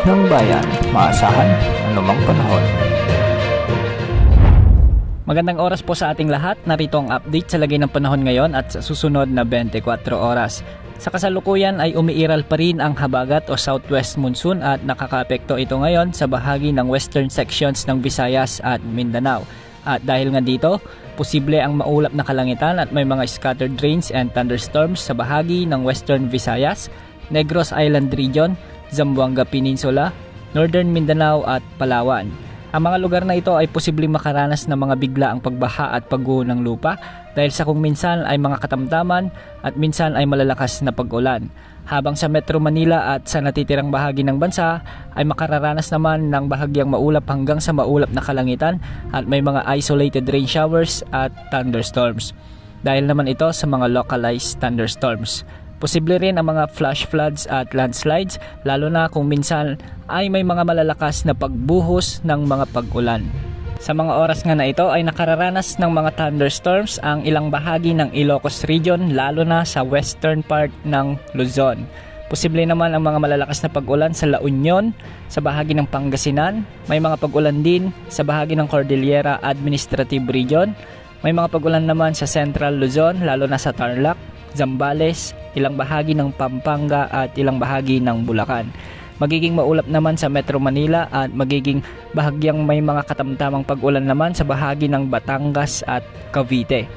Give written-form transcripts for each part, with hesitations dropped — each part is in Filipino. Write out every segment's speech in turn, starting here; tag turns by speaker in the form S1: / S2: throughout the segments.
S1: ng bayan, maasahan anumang panahon.
S2: Magandang oras po sa ating lahat. Narito ang update sa lagay ng panahon ngayon at sa susunod na 24 oras. Sa kasalukuyan ay umiiral pa rin ang habagat o southwest monsoon at nakakaapekto ito ngayon sa bahagi ng western sections ng Visayas at Mindanao. At dahil nga dito, posible ang maulap na kalangitan at may mga scattered rains and thunderstorms sa bahagi ng western Visayas, Negros Island Region, Zamboanga Peninsula, Northern Mindanao at Palawan. Ang mga lugar na ito ay posibleng makaranas ng mga biglaang pagbaha at pagguho ng lupa dahil sa kung minsan ay mga katamtaman at minsan ay malalakas na pag-ulan. Habang sa Metro Manila at sa natitirang bahagi ng bansa ay makararanas naman ng bahagyang maulap hanggang sa maulap na kalangitan at may mga isolated rain showers at thunderstorms. Dahil naman ito sa mga localized thunderstorms. Posible rin ang mga flash floods at landslides lalo na kung minsan ay may mga malalakas na pagbuhos ng mga pag-ulan. Sa mga oras nga na ito ay nakararanas ng mga thunderstorms ang ilang bahagi ng Ilocos Region lalo na sa western part ng Luzon. Posible naman ang mga malalakas na pag-ulan sa La Union, sa bahagi ng Pangasinan, may mga pag-ulan din sa bahagi ng Cordillera Administrative Region, may mga pag-ulan naman sa Central Luzon lalo na sa Tarlac, Zambales, ilang bahagi ng Pampanga at ilang bahagi ng Bulacan. Magiging maulap naman sa Metro Manila at magiging bahagyang may mga katamtamang pag-ulan naman sa bahagi ng Batangas at Cavite.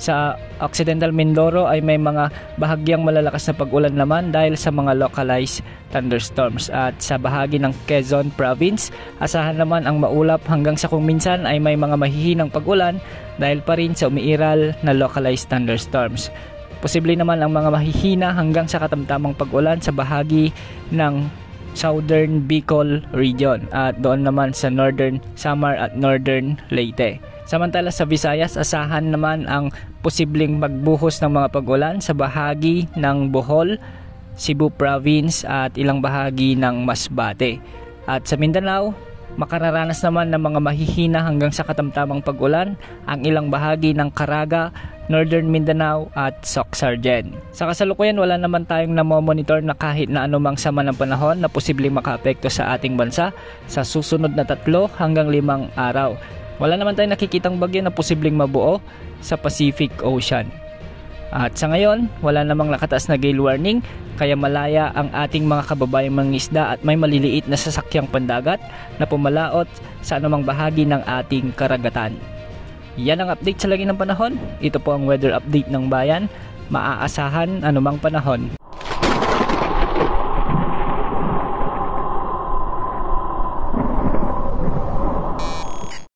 S2: Sa Occidental Mindoro ay may mga bahagyang malalakas na pag-ulan naman dahil sa mga localized thunderstorms. At sa bahagi ng Quezon Province, asahan naman ang maulap hanggang sa kung minsan ay may mga mahihinang pag-ulan dahil pa rin sa umiiral na localized thunderstorms. Posible naman ang mga mahihina hanggang sa katamtamang pag-ulan sa bahagi ng Southern Bicol Region at doon naman sa Northern Samar at Northern Leyte. Samantala sa Visayas, asahan naman ang posibleng magbuhos ng mga pag-ulan sa bahagi ng Bohol, Cebu Province at ilang bahagi ng Masbate. At sa Mindanao, makararanas naman ng mga mahihina hanggang sa katamtamang pag-ulan ang ilang bahagi ng Caraga, Northern Mindanao at Soc-Sargen. Sa kasalukuyan wala naman tayong namomonitor na kahit na anumang sama ng panahon na posibleng makaapekto sa ating bansa sa susunod na 3 hanggang 5 araw. Wala naman tayong nakikitang bagyo na posibleng mabuo sa Pacific Ocean. At sa ngayon, wala namang nakataas na gale warning kaya malaya ang ating mga kababayang mangingisda at may maliliit na sasakyang pandagat na pumalaot sa anumang bahagi ng ating karagatan. Yan ang update sa lagi ng panahon. Ito po ang weather update ng bayan. Maaasahan anumang panahon.